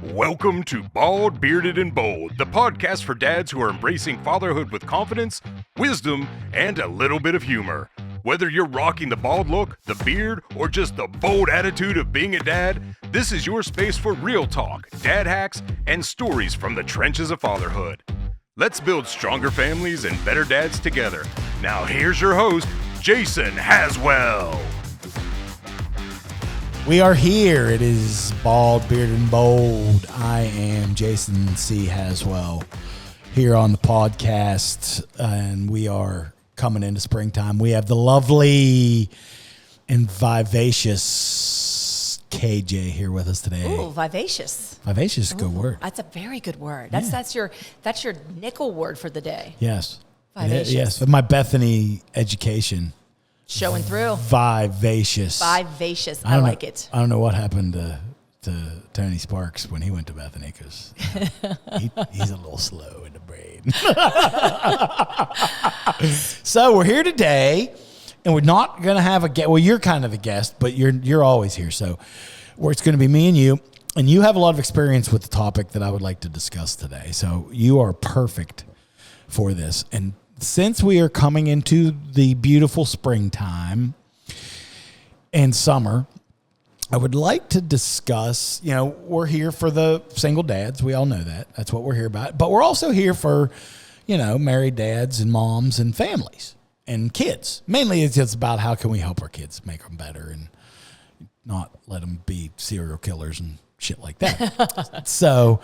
Welcome to Bald, Bearded, and Bold, the podcast for dads who are embracing fatherhood with confidence, wisdom, and a little bit of humor. Whether you're rocking the bald look, the beard, or just the bold attitude of being a dad, this is your space for real talk, dad hacks, and stories from the trenches of fatherhood. Let's build stronger families and better dads together. Now here's your host, Jason Haswell. We are here. It is Bald, Bearded, and Bold. I am Jason C. Haswell here on the podcast, and we are coming into springtime. We have the lovely and vivacious KJ here with us today. Ooh, vivacious. Vivacious is a good word. That's a very good word. That's your nickel word for the day. Yes. Vivacious. Yes. My Bethany education. Showing through. Vivacious. Vivacious. I like it. I don't know what happened to Tony Sparks when he went to Bethany, because he's a little slow in the brain. So we're here today, and we're not going to have a guest. Well, you're kind of the guest, but you're always here. So it's going to be me and you have a lot of experience with the topic that I would like to discuss today. So you are perfect for this. And since we are coming into the beautiful springtime and summer, I would like to discuss, we're here for the single dads. We all know that. That's what we're here about. But we're also here for, married dads and moms and families and kids. Mainly it's just about how can we help our kids make them better and not let them be serial killers and shit like that. So,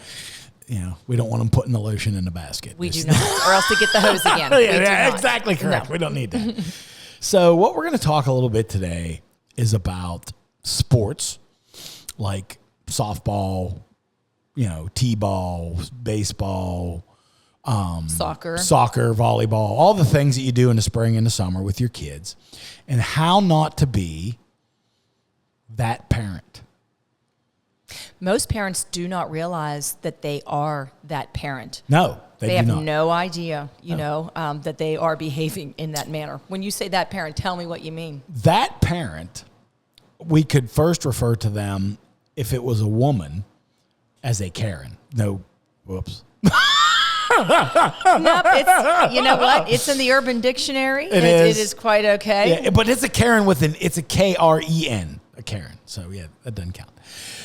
we don't want them putting the lotion in the basket. We do not, or else they get the hose again. Yeah, exactly correct. No. We don't need that. So what we're going to talk a little bit today is about sports like softball, t-ball, baseball, soccer, volleyball, all the things that you do in the spring and the summer with your kids, and how not to be that parent. Most parents do not realize that they are that parent. No, they have no idea, that they are behaving in that manner. When you say that parent, tell me what you mean. That parent, we could first refer to them, if it was a woman, as a Karen. No, whoops. Nope, you know what? It's in the Urban Dictionary. It is. It is quite okay. Yeah, but it's a Karen it's a Kren, a Karen. So yeah, that doesn't count.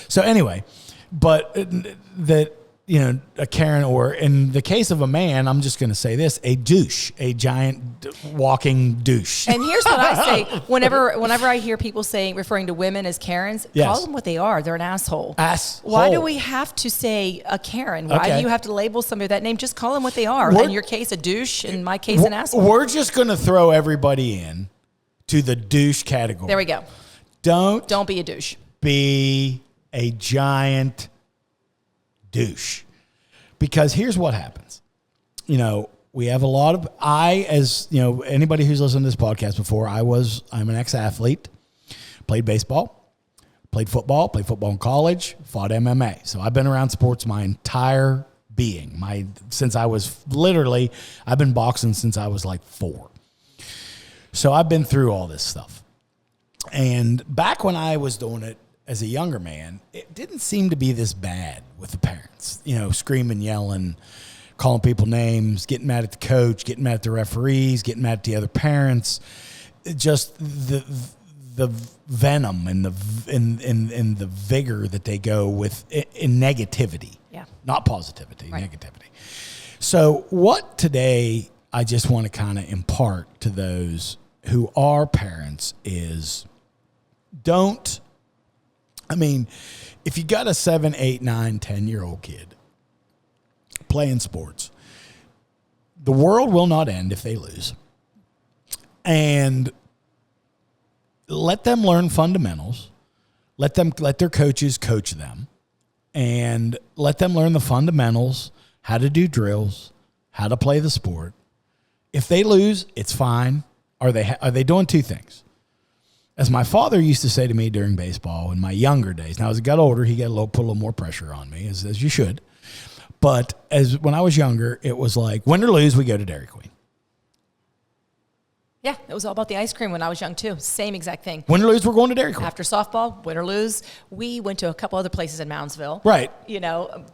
So anyway, but that, a Karen, or in the case of a man, I'm just going to say this, a douche, a giant walking douche. And here's what I say, whenever I hear people referring to women as Karens, call them what they are. They're an asshole. Why do we have to say a Karen? Why do you have to label somebody with that name? Just call them what they are. In your case, a douche. In my case, an asshole. We're just going to throw everybody in to the douche category. There we go. Don't be a douche. Be a giant douche. Because here's what happens. We have a lot of, anybody who's listened to this podcast before, I'm an ex-athlete, played baseball, played football in college, fought MMA. So I've been around sports my entire being. I've been boxing since I was like 4. So I've been through all this stuff. And back when I was doing it, as a younger man, it didn't seem to be this bad with the parents, screaming, yelling, calling people names, getting mad at the coach, getting mad at the referees, getting mad at the other parents. Just the venom and the vigor that they go with in negativity. Yeah. Not positivity, right. Negativity. So what today I just want to kind of impart to those who are parents is if you got a 7, 8, 9, 10-year-old kid playing sports, the world will not end if they lose. And let them learn fundamentals. Let their coaches coach them, and let them learn the fundamentals, how to do drills, how to play the sport. If they lose, it's fine. Are they doing 2 things? As my father used to say to me during baseball in my younger days. Now, as I got older, he put a little more pressure on me, as you should. But when I was younger, it was like, win or lose, we go to Dairy Queen. Yeah, it was all about the ice cream when I was young, too. Same exact thing. Win or lose, we're going to Dairy Queen. After softball, win or lose, we went to a couple other places in Moundsville. Right.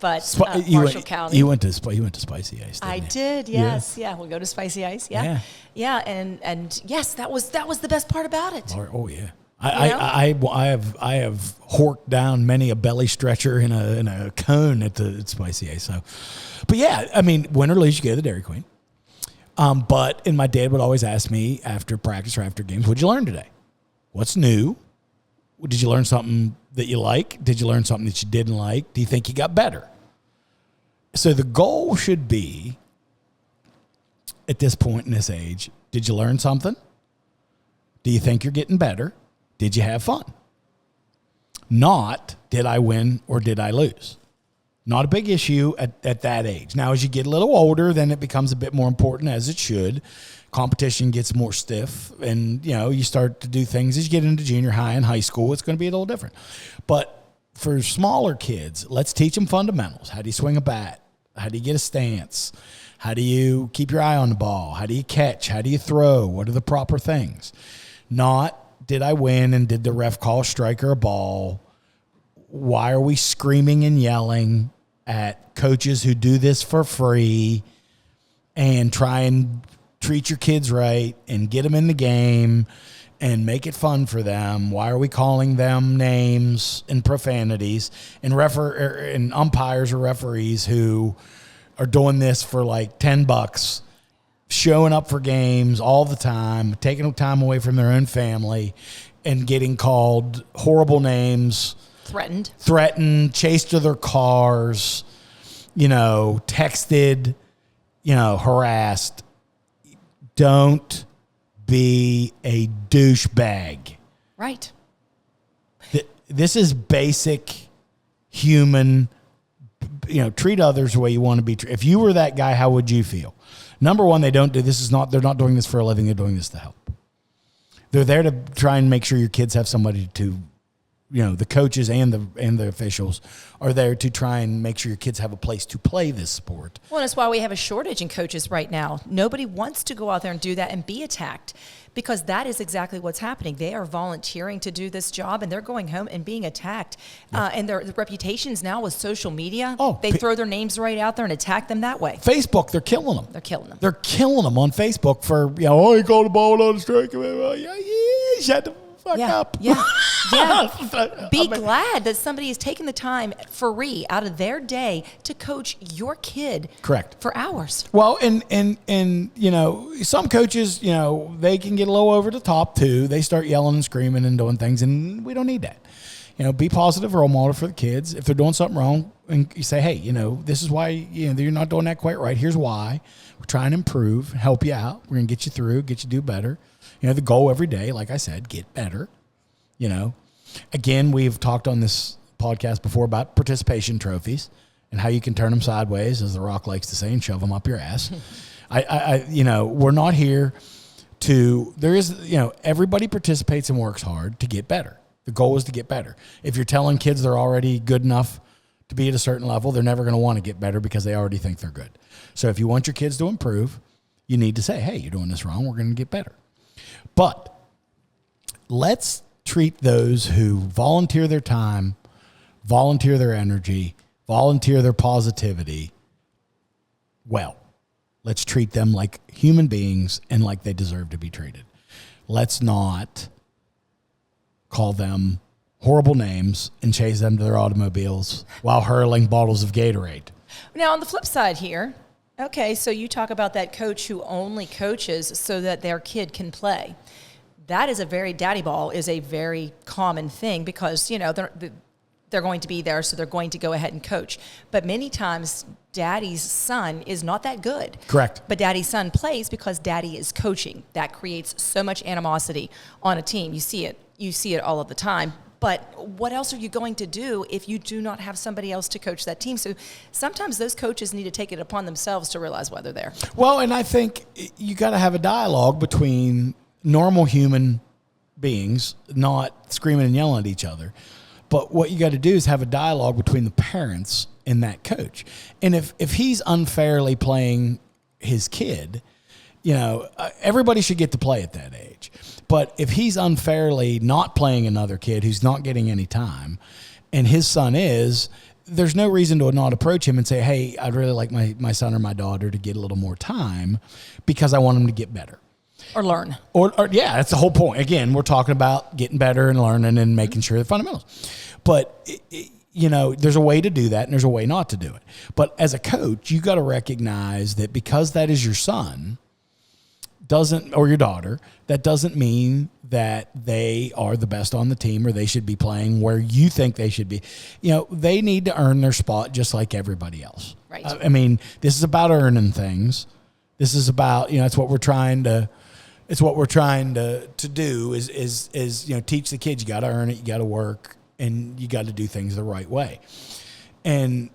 But Marshall County. You went to Spicy Ice, I did, yes. Yeah, we'll go to Spicy Ice, yeah. Yeah, and yes, that was the best part about it. Oh, yeah. I have horked down many a belly stretcher in a cone at Spicy Ice. So, but yeah, I mean, win or lose, you go to the Dairy Queen. And my dad would always ask me after practice or after games, what'd you learn today? What's new? Did you learn something that you like? Did you learn something that you didn't like? Do you think you got better? So the goal should be, at this point in this age, did you learn something? Do you think you're getting better? Did you have fun? Not, did I win or did I lose? Not a big issue at that age. Now, as you get a little older, then it becomes a bit more important, as it should. Competition gets more stiff, and, you start to do things. As you get into junior high and high school, it's going to be a little different. But for smaller kids, let's teach them fundamentals. How do you swing a bat? How do you get a stance? How do you keep your eye on the ball? How do you catch? How do you throw? What are the proper things? Not, did I win and did the ref call a strike or a ball? Why are we screaming and yelling at coaches who do this for free and try and treat your kids right and get them in the game and make it fun for them? Why are we calling them names and profanities and umpires or referees who are doing this for like $10, showing up for games all the time, taking time away from their own family and getting called horrible names, threatened, chased to their cars, texted, harassed. Don't be a douchebag. Right. This is basic human, treat others the way you want to be treated. If you were that guy, how would you feel? Number one, they're not doing this for a living. They're doing this to help. They're there to try and make sure your kids have somebody to, the coaches and the officials are there to try and make sure your kids have a place to play this sport. Well, that's why we have a shortage in coaches right now. Nobody wants to go out there and do that and be attacked, because that is exactly what's happening. They are volunteering to do this job, and they're going home and being attacked. Yeah. And their reputations now with social media, they throw their names right out there and attack them that way. Facebook, they're killing them. They're killing them. They're killing them on Facebook for, he called the ball on the strike. Shut the fuck up. Yeah. Be glad that somebody is taking the time free out of their day to coach your kid. Correct. For hours. Well, and some coaches, they can get a little over the top too. They start yelling and screaming and doing things, and we don't need that. Be positive role model for the kids. If they're doing something wrong, and you say, hey, this is why, you're not doing that quite right. Here's why. We're trying to improve, help you out. We're going to get you through, get you do better. The goal every day, like I said, get better. Again, we've talked on this podcast before about participation trophies and how you can turn them sideways, as The Rock likes to say, and shove them up your ass. We're not here to, everybody participates and works hard to get better. The goal is to get better. If you're telling kids they're already good enough to be at a certain level, they're never going to want to get better because they already think they're good. So if you want your kids to improve, you need to say, hey, you're doing this wrong. We're going to get better. But let's treat those who volunteer their time, volunteer their energy, volunteer their positivity well. Let's treat them like human beings and like they deserve to be treated. Let's not call them horrible names and chase them to their automobiles while hurling bottles of Gatorade. Now, on the flip side here, okay, so you talk about that coach who only coaches so that their kid can play. That is daddy ball is a very common thing because, they're going to be there, so they're going to go ahead and coach. But many times, daddy's son is not that good. Correct. But daddy's son plays because daddy is coaching. That creates so much animosity on a team. You see it all of the time. But what else are you going to do if you do not have somebody else to coach that team? So sometimes those coaches need to take it upon themselves to realize why they're there. Well, and I think you got to have a dialogue between normal human beings, not screaming and yelling at each other. But what you got to do is have a dialogue between the parents and that coach. And if he's unfairly playing his kid, everybody should get to play at that age. But if he's unfairly not playing another kid who's not getting any time, and his son is, there's no reason to not approach him and say, hey, I'd really like my son or my daughter to get a little more time because I want them to get better. Or learn. Or yeah, that's the whole point. Again, we're talking about getting better and learning and making sure the fundamentals. But, there's a way to do that and there's a way not to do it. But as a coach, you got to recognize that because that is your son, or your daughter, that doesn't mean that they are the best on the team or they should be playing where you think they should be. They need to earn their spot just like everybody else. Right. This is about earning things. This is about, it's what we're trying to do is teach the kids you got to earn it, you got to work, and you got to do things the right way. And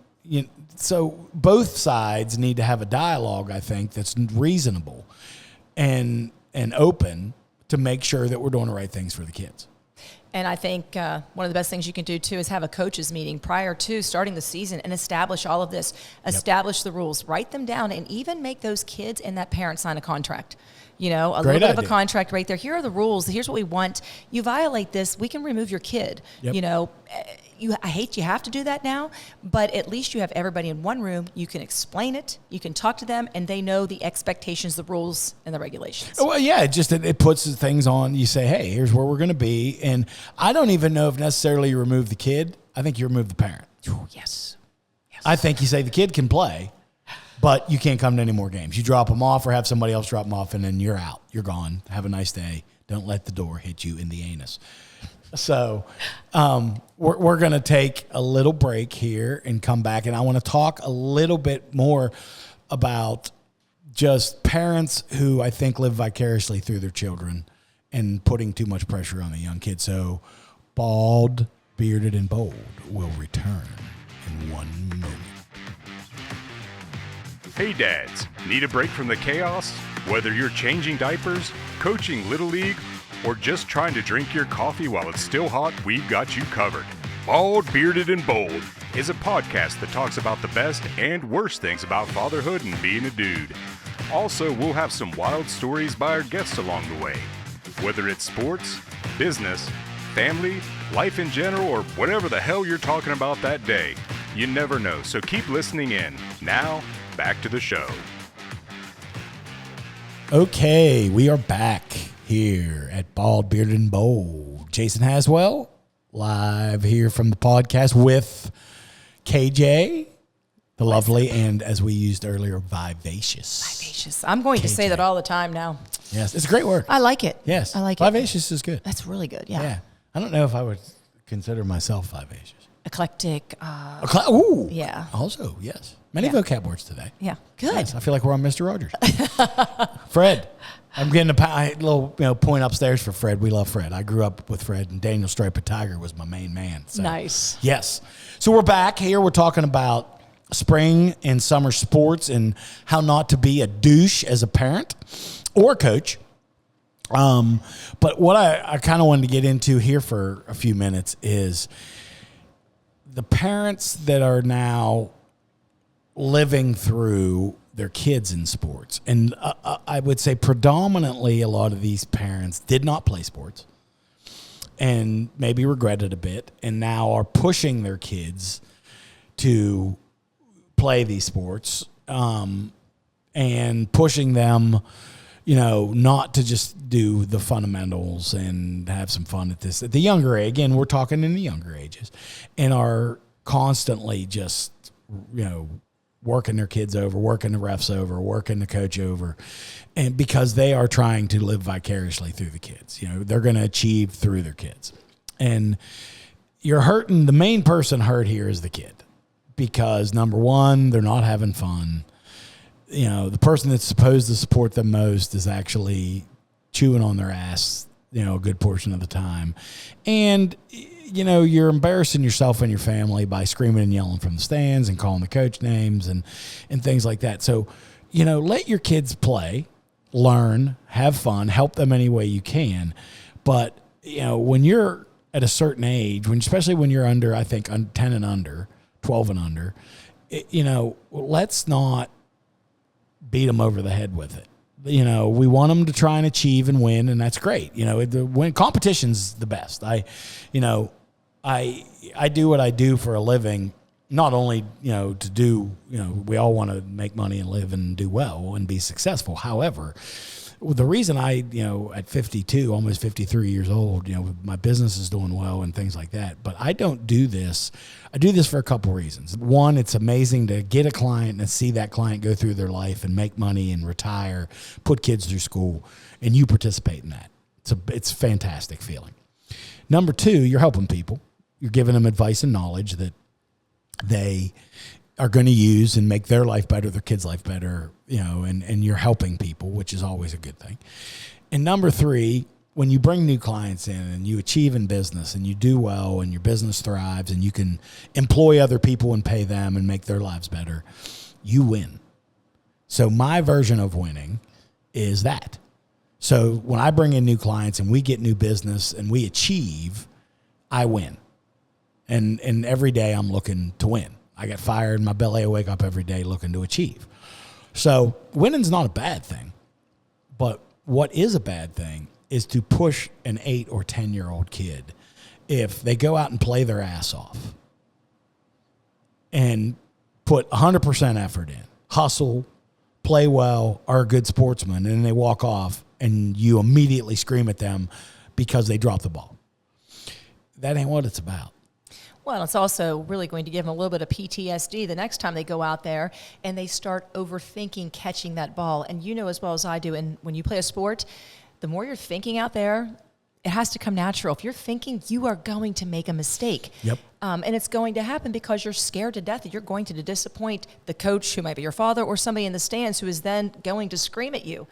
so both sides need to have a dialogue, I think, that's reasonable and open to make sure that we're doing the right things for the kids. And I think one of the best things you can do, too, is have a coaches meeting prior to starting the season and establish all of this, establish the rules, write them down, and even make those kids and that parent sign a contract. A little bit of a contract right there. Here are the rules. Here's what we want. You violate this, we can remove your kid. Yep. I hate you have to do that now, but at least you have everybody in one room. You can explain it. You can talk to them, and they know the expectations, the rules, and the regulations. Well, yeah, it puts things on. You say, hey, here's where we're going to be. And I don't even know if necessarily you remove the kid. I think you remove the parent. Oh, yes. I think you say the kid can play, but you can't come to any more games. You drop them off or have somebody else drop them off, and then you're out. You're gone. Have a nice day. Don't let the door hit you in the anus. So we're going to take a little break here and come back, and I want to talk a little bit more about just parents who I think live vicariously through their children and putting too much pressure on the young kids. So Bald, Bearded, and Bold will return in 1 minute. Hey dads, need a break from the chaos? Whether you're changing diapers, coaching Little League, or just trying to drink your coffee while it's still hot, we've got you covered. Bald, Bearded, and Bold is a podcast that talks about the best and worst things about fatherhood and being a dude. Also, we'll have some wild stories by our guests along the way. Whether it's sports, business, family, life in general, or whatever the hell you're talking about that day, you never know, so keep listening in. Now, back to the show. Okay, we are back here at Bald, Bearded, and Bold. Jason Haswell, live here from the podcast with KJ, the lovely, and as we used earlier, vivacious. Vivacious. I'm going to say that all the time now. Yes, it's a great word. I like it. Yes. I like it. Vivacious is good. That's really good, yeah. I don't know if I would consider myself vivacious. Eclectic. Ooh. Yeah. Also, yes. Many vocab words today. Yeah. Good. Yes, I feel like we're on Mr. Rogers. Fred. I'm getting a little point upstairs for Fred. We love Fred. I grew up with Fred, and Daniel Striped Tiger was my main man. So. Nice. Yes. So we're back here. We're talking about spring and summer sports and how not to be a douche as a parent or a coach. But what I kind of wanted to get into here for a few minutes is the parents that are now living through their kids in sports. And I would say predominantly a lot of these parents did not play sports and maybe regretted a bit and now are pushing their kids to play these sports and pushing them, not to just do the fundamentals and have some fun at this. At the younger age, again, we're talking in the younger ages, and are constantly just, working their kids over, working the refs over, working the coach over, and because they are trying to live vicariously through the kids. They're going to achieve through their kids. And you're hurting, the main person hurt here is the kid, because number one, they're not having fun. The person that's supposed to support them most is actually chewing on their ass, a good portion of the time. And you're embarrassing yourself and your family by screaming and yelling from the stands and calling the coach names and things like that. So, let your kids play, learn, have fun, help them any way you can. But, when you're at a certain age, especially when you're under, I think, 10 and under, 12 and under, let's not beat them over the head with it, we want them to try and achieve and win, and that's great. When competition's the best. I do what I do for a living, not only, to do, we all want to make money and live and do well and be successful. However, the reason I, at 52, almost 53 years old, my business is doing well and things like that, but I don't do this. I do this for a couple reasons. One, it's amazing to get a client and see that client go through their life and make money and retire, put kids through school, and you participate in that. It's a fantastic feeling. Number two, you're helping people. You're giving them advice and knowledge that they are going to use and make their life better, their kids' life better, and you're helping people, which is always a good thing. And number three, when you bring new clients in and you achieve in business and you do well and your business thrives and you can employ other people and pay them and make their lives better, you win. So my version of winning is that. So when I bring in new clients and we get new business and we achieve, I win. And every day I'm looking to win. I get fired in my belly. I wake up every day looking to achieve. So winning's not a bad thing. But what is a bad thing is to push an 8 or 10-year-old kid if they go out and play their ass off and put 100% effort in, hustle, play well, are a good sportsman, and then they walk off and you immediately scream at them because they dropped the ball. That ain't what it's about. Well, it's also really going to give them a little bit of PTSD the next time they go out there and they start overthinking catching that ball. And you know as well as I do, and when you play a sport, the more you're thinking out there, it has to come natural. If you're thinking, you are going to make a mistake. Yep. And it's going to happen because you're scared to death that you're going to disappoint the coach, who might be your father, or somebody in the stands who is then going to scream at you.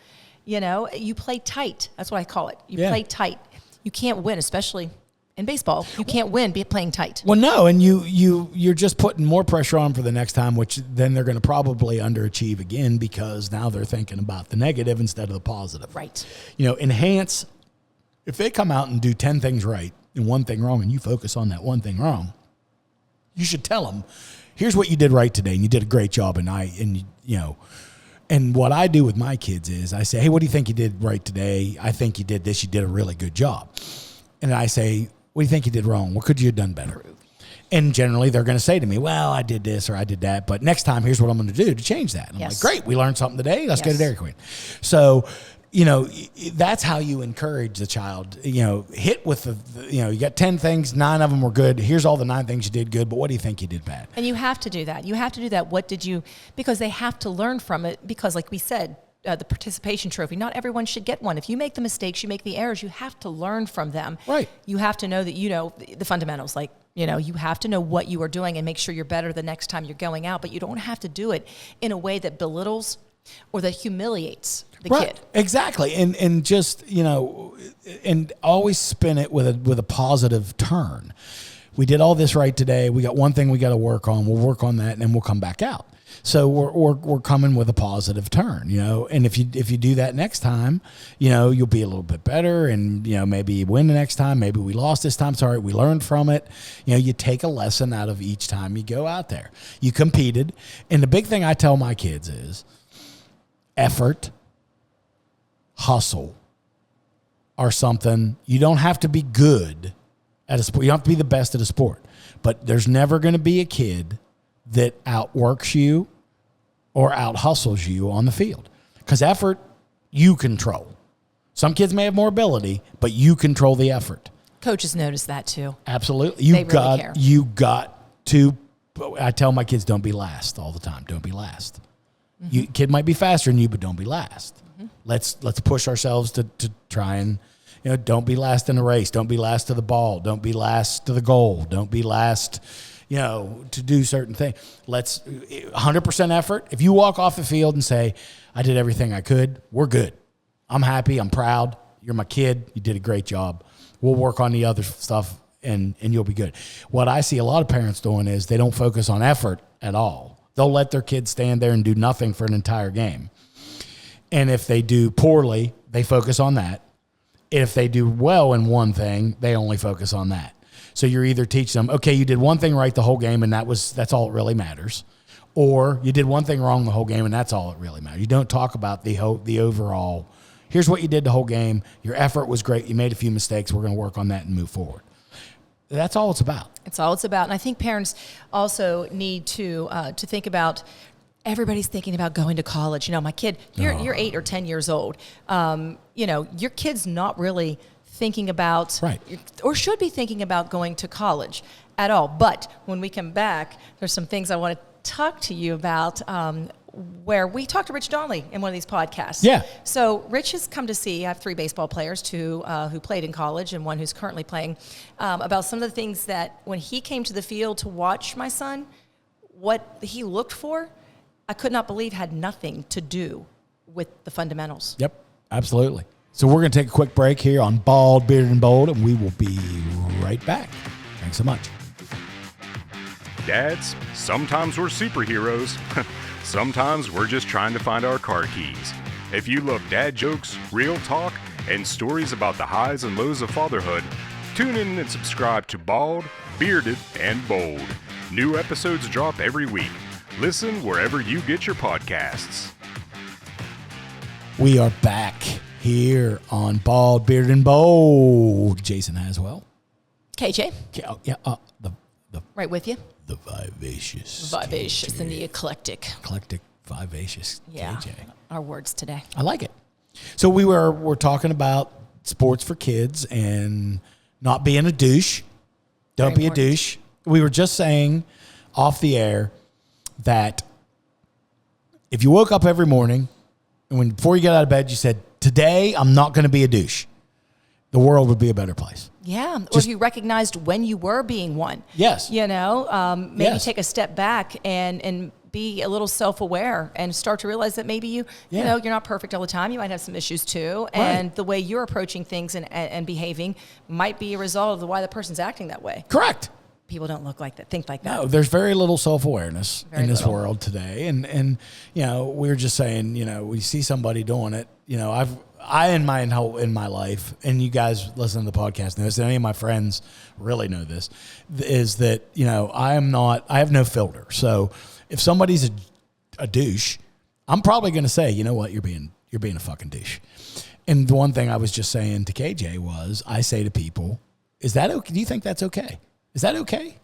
You play tight. That's what I call it. You play tight. You can't win, especially in baseball. You can't win playing tight. Well, no, and you're just putting more pressure on for the next time, which then they're going to probably underachieve again because now they're thinking about the negative instead of the positive. Right. Enhance. If they come out and do 10 things right and one thing wrong, and you focus on that one thing wrong, you should tell them, here's what you did right today, and you did a great job, and what I do with my kids is I say, hey, what do you think you did right today? I think you did this. You did a really good job. And I say, what do you think you did wrong? What could you have done better? And generally they're going to say to me, well, I did this or I did that, but next time here's what I'm going to do to change that. And I'm like, great, we learned something today. Let's go to Dairy Queen. So, that's how you encourage the child, hit with you got 10 things, 9 of them were good. Here's all the 9 things you did good, but what do you think you did bad? And you have to do that. What did you, because they have to learn from it, because like we said, the participation trophy, not everyone should get one. If you make the mistakes, you make the errors, you have to learn from them. Right. You have to know that the fundamentals, you have to know what you are doing and make sure you're better the next time you're going out, but you don't have to do it in a way that belittles or that humiliates the kid. Exactly. And just, and always spin it with a positive turn. We did all this right today. We got one thing we got to work on. We'll work on that and then we'll come back out. So we're coming with a positive turn, and if you do that next time, you'll be a little bit better, and maybe you win the next time, maybe we lost this time. Sorry, we learned from it. You take a lesson out of each time you go out there. You competed, and the big thing I tell my kids is effort, hustle are something. You don't have to be good at a sport. You don't have to be the best at a sport, but there's never going to be a kid that outworks you or out-hustles you on the field. Because effort, you control. Some kids may have more ability, but you control the effort. Coaches notice that too. Absolutely. You got to, I tell my kids, don't be last all the time. Don't be last. Mm-hmm. Kid might be faster than you, but don't be last. Mm-hmm. Let's push ourselves to try and, don't be last in a race. Don't be last to the ball. Don't be last to the goal. Don't be last to do certain things. Let's 100% effort. If you walk off the field and say, I did everything I could, we're good. I'm happy. I'm proud. You're my kid. You did a great job. We'll work on the other stuff and you'll be good. What I see a lot of parents doing is they don't focus on effort at all. They'll let their kids stand there and do nothing for an entire game. And if they do poorly, they focus on that. If they do well in one thing, they only focus on that. So you're either teaching them, okay, you did one thing right the whole game, and that's all that really matters, or you did one thing wrong the whole game, and that's all that really matters. You don't talk about the overall, here's what you did the whole game. Your effort was great. You made a few mistakes. We're going to work on that and move forward. That's all it's about. It's all it's about. And I think parents also need to think about, everybody's thinking about going to college. You know, my kid, you're 8 or 10 years old. You know, your kid's not really thinking about, right, or should be thinking about going to college at all. But when we come back, there's some things I want to talk to you about, where we talked to Rich Donnelly in one of these podcasts. Yeah. So Rich has come to see, I have 3 baseball players, 2 who played in college and 1 who's currently playing, about some of the things that when he came to the field to watch my son, what he looked for, I could not believe had nothing to do with the fundamentals. Yep, absolutely. So we're going to take a quick break here on Bald, Bearded, and Bold, and we will be right back. Thanks so much. Dads, sometimes we're superheroes. Sometimes we're just trying to find our car keys. If you love dad jokes, real talk, and stories about the highs and lows of fatherhood, tune in and subscribe to Bald, Bearded, and Bold. New episodes drop every week. Listen wherever you get your podcasts. We are back here on Bald, Bearded, and Bold. Jason Haswell. KJ. Right with you. The vivacious. Vivacious KJ. And the eclectic. Eclectic, vivacious KJ. Our words today. I like it. So we're talking about sports for kids and not being a douche. Don't be a douche. We were just saying off the air that if you woke up every morning and before you got out of bed, you said, today I'm not going to be a douche, the world would be a better place. Yeah. Or if you recognized when you were being one. Yes. You know, maybe take a step back and be a little self-aware and start to realize that maybe you know, you're not perfect all the time. You might have some issues too. Right. And the way you're approaching things and behaving might be a result of why the person's acting that way. Correct. People don't look like that, think like that. No, there's very little self-awareness in this world today. And, you know, we were just saying, you know, we see somebody doing it. You know, I in my life, and you guys listen to the podcast know this, and any of my friends really know this, is that, you know, I have no filter. So if somebody's a douche, I'm probably going to say, you know what, you're being a fucking douche. And the one thing I was just saying to KJ was, I say to people, is that okay? Do you think that's okay? Is that okay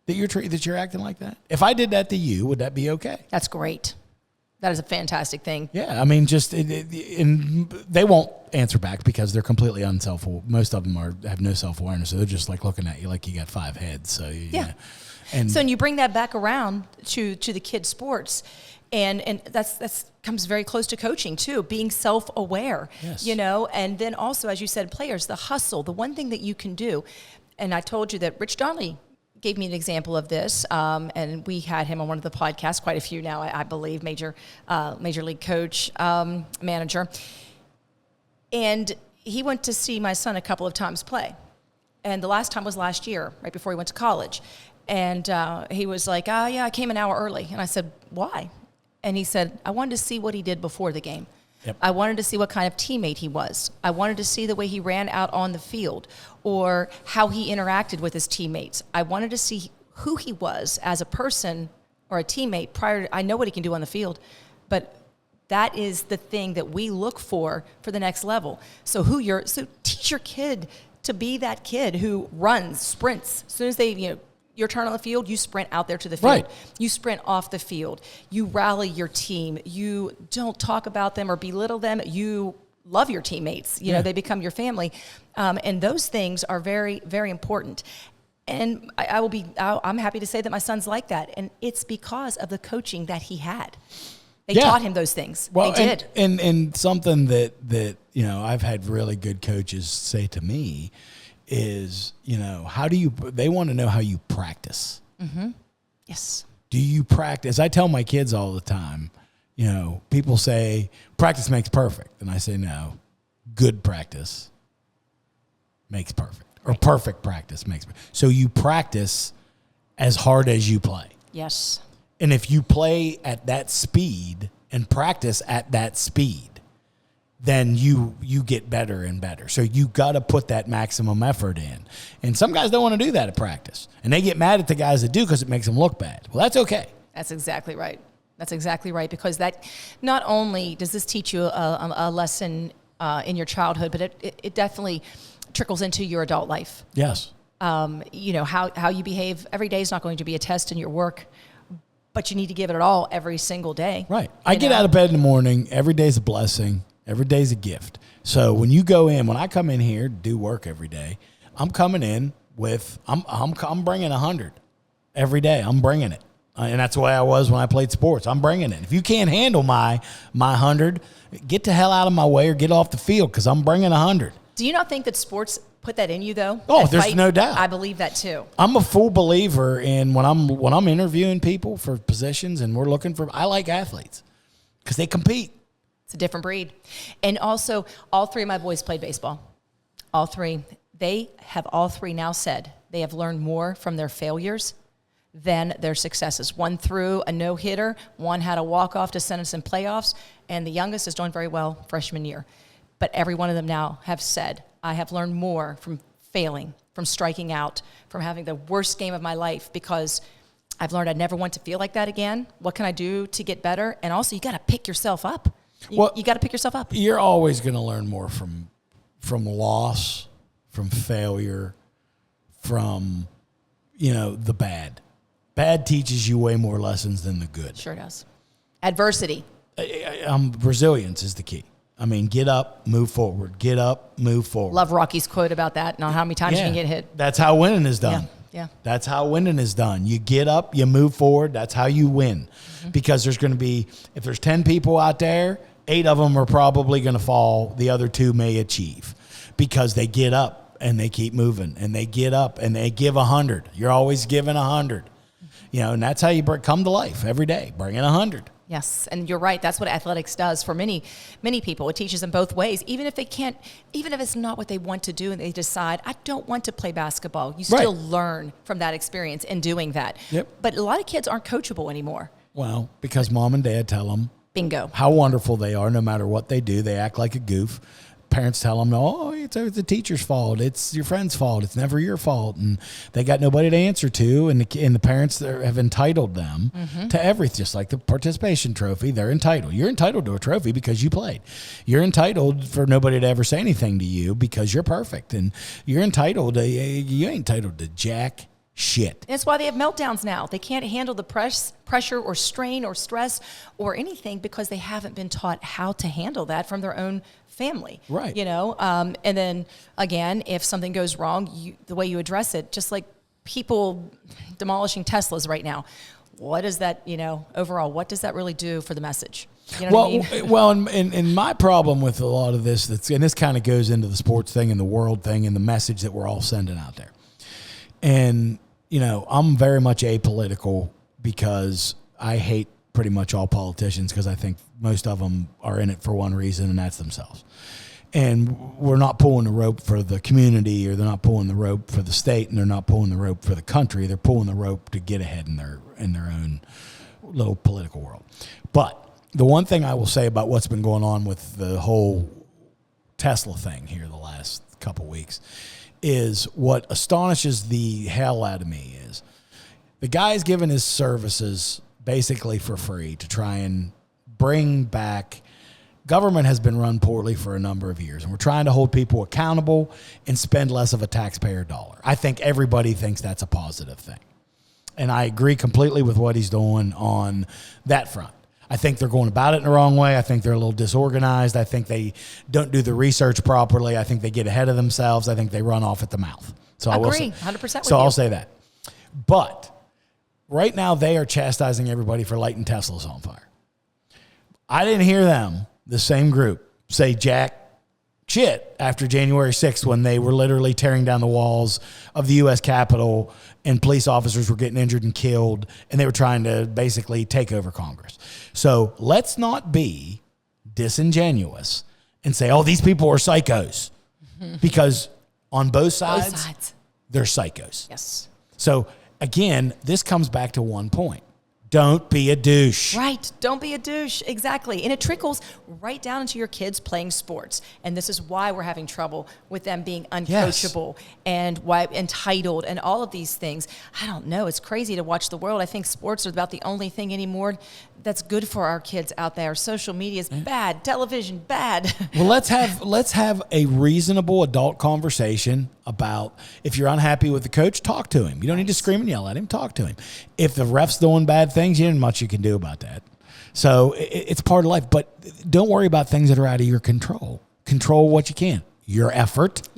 that you're acting like that? If I did that to you, would that be okay? That's great. That is a fantastic thing. Yeah, I mean, just and they won't answer back because they're completely unself-aware. Most of them have no self-awareness, so they're just like looking at you like you got 5 heads. So yeah, and so you bring that back around to the kids' sports, and that's comes very close to coaching too, being self-aware. Yes. You know, and then also, as you said, players, the hustle, the one thing that you can do. And I told you that Rich Donnelly gave me an example of this, and we had him on one of the podcasts, quite a few now, I believe, major league coach, manager. And he went to see my son a couple of times play. And the last time was last year, right before he went to college. And he was like, yeah, I came an hour early. And I said, why? And he said, I wanted to see what he did before the game. Yep. I wanted to see what kind of teammate he was. I wanted to see the way he ran out on the field or how he interacted with his teammates. I wanted to see who he was as a person or a teammate prior to, I know what he can do on the field, but that is the thing that we look for the next level. So teach your kid to be that kid who runs, sprints. As soon as they, your turn on the field, you sprint out there to the field. Right. You sprint off the field. You rally your team. You don't talk about them or belittle them. You love your teammates. You know, they become your family. And those things are very, very important. And I'm happy to say that my son's like that. And it's because of the coaching that he had. They taught him those things. Well, they did. And something that, I've had really good coaches say to me is, they want to know how you practice. Mm-hmm. Yes. Do you practice? I tell my kids all the time, people say practice makes perfect. And I say, no, good practice makes perfect, or perfect practice makes perfect. So you practice as hard as you play. Yes. And if you play at that speed and practice at that speed, then you get better and better. So you got to put that maximum effort in. And some guys don't want to do that at practice. And they get mad at the guys that do because it makes them look bad. Well, that's okay. That's exactly right. That's exactly right, because that not only does this teach you a lesson in your childhood, but it definitely trickles into your adult life. Yes. How you behave every day is not going to be a test in your work, but you need to give it all every single day. Right. I get out of bed in the morning. Every day's a blessing. Every day's a gift. So when I come in here to do work every day, I'm coming in with, I'm bringing 100 every day. I'm bringing it. And that's the way I was when I played sports. I'm bringing it. If you can't handle my 100, get the hell out of my way or get off the field, because I'm bringing 100. Do you not think that sports put that in you, though? Oh, there's no doubt. I believe that, too. I'm a full believer in when I'm interviewing people for positions and I like athletes because they compete. It's a different breed. And also, all three of my boys played baseball. All three. They have all three now said they have learned more from their failures than their successes. One threw a no-hitter, one had a walk-off to send us in playoffs, and the youngest is doing very well freshman year. But every one of them now have said, I have learned more from failing, from striking out, from having the worst game of my life, because I've learned I never want to feel like that again. What can I do to get better? And also, you got to pick yourself up. You got to pick yourself up. You're always going to learn more from loss, from failure, from, the bad. Bad teaches you way more lessons than the good. Sure does. Adversity. Resilience is the key. I mean, get up, move forward. Get up, move forward. Love Rocky's quote about that, not how many times you can get hit. That's how winning is done. Yeah. That's how winning is done. You get up, you move forward. That's how you win. Mm-hmm. Because there's going to be, if there's 10 people out there, 8 of them are probably going to fall. The other 2 may achieve because they get up and they keep moving, and they get up and they give 100. You're always giving 100. And that's how you come to life every day, bringing 100. Yes, and you're right. That's what athletics does for many, many people. It teaches them both ways. Even if it's not what they want to do and they decide, I don't want to play basketball, you still learn from that experience in doing that. Yep. But a lot of kids aren't coachable anymore. Well, because mom and dad tell them bingo how wonderful they are no matter what they do. They act like a goof. Parents tell them, oh, it's the teacher's fault. It's your friend's fault. It's never your fault. And they got nobody to answer to. And the parents have entitled them to everything, just like the participation trophy. They're entitled. You're entitled to a trophy because you played. You're entitled for nobody to ever say anything to you because you're perfect. And you're entitled to, you ain't entitled to jack shit. That's why they have meltdowns now. They can't handle the pressure or strain or stress or anything because they haven't been taught how to handle that from their own family. Right. And then again, if something goes wrong, the way you address it, just like people demolishing Teslas right now, what is that, overall, what does that really do for the message? You know what I mean? Well, and my problem with a lot of this, and this kind of goes into the sports thing and the world thing and the message that we're all sending out there. And, I'm very much apolitical because I hate pretty much all politicians because I think most of them are in it for one reason, and that's themselves. And we're not pulling the rope for the community, or they're not pulling the rope for the state, and they're not pulling the rope for the country. They're pulling the rope to get ahead in their own little political world. But the one thing I will say about what's been going on with the whole Tesla thing here the last couple weeks is what astonishes the hell out of me is the guy's giving his services basically for free to try and bring back. Government has been run poorly for a number of years, and we're trying to hold people accountable and spend less of a taxpayer dollar. I think everybody thinks that's a positive thing. And I agree completely with what he's doing on that front. I think they're going about it in the wrong way. I think they're a little disorganized. I think they don't do the research properly. I think they get ahead of themselves. I think they run off at the mouth. So I will agree 100% with you. So I'll say that. But right now they are chastising everybody for lighting Teslas on fire. I didn't hear them, the same group, say jack shit after January 6th when they were literally tearing down the walls of the U.S. Capitol and police officers were getting injured and killed, and they were trying to basically take over Congress. So let's not be disingenuous and say, oh, these people are psychos. Because on both sides, they're psychos. Yes. So again, this comes back to one point. Don't be a douche. Right. Don't be a douche. Exactly. And it trickles right down into your kids playing sports. And this is why we're having trouble with them being uncoachable and why entitled and all of these things. I don't know. It's crazy to watch the world. I think sports are about the only thing anymore that's good for our kids out there. Social media is bad. Television, bad. Well, let's have a reasonable adult conversation about if you're unhappy with the coach, talk to him. You don't need to scream and yell at him. Talk to him. If the ref's doing bad things, you ain't much you can do about that. So it's part of life. But don't worry about things that are out of your control. Control what you can. Your effort.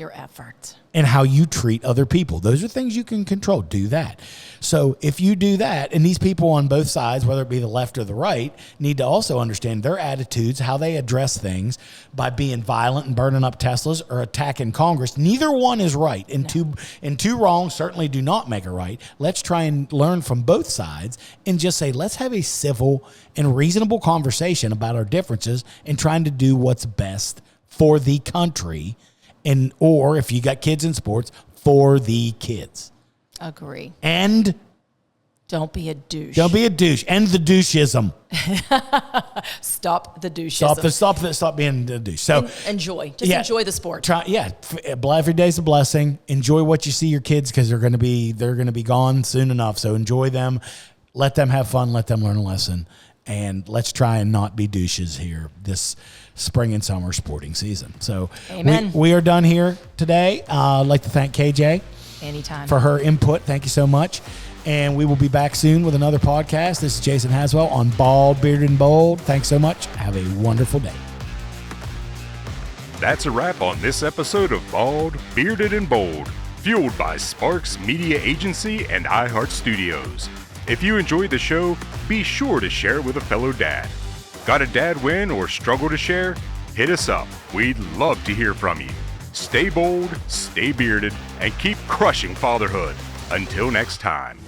And how you treat other people. Those are things you can control. Do that. So if you do that, and these people on both sides, whether it be the left or the right, need to also understand their attitudes, how they address things by being violent and burning up Teslas or attacking Congress. Neither one is right. And two wrongs certainly do not make a right. Let's try and learn from both sides and just say, let's have a civil and reasonable conversation about our differences and trying to do what's best for the country, and or if you got kids in sports, for the kids. Agree. And don't be a douche. Don't be a douche. End the doucheism. Stop the doucheism. Stop being a douche. So enjoy. Just enjoy the sport. Every day's a blessing. Enjoy what you see your kids because they're gonna be gone soon enough. So enjoy them. Let them have fun. Let them learn a lesson. And let's try and not be douches here this spring and summer sporting season. So we are done here today. I'd like to thank KJ. Anytime. For her input. Thank you so much. And we will be back soon with another podcast. This is Jason Haswell on Bald, Bearded, and Bold. Thanks so much. Have a wonderful day. That's a wrap on this episode of Bald, Bearded, and Bold, fueled by Sparks Media Agency and iHeart Studios. If you enjoyed the show, be sure to share it with a fellow dad. Got a dad win or struggle to share? Hit us up. We'd love to hear from you. Stay bold, stay bearded, and keep crushing fatherhood. Until next time.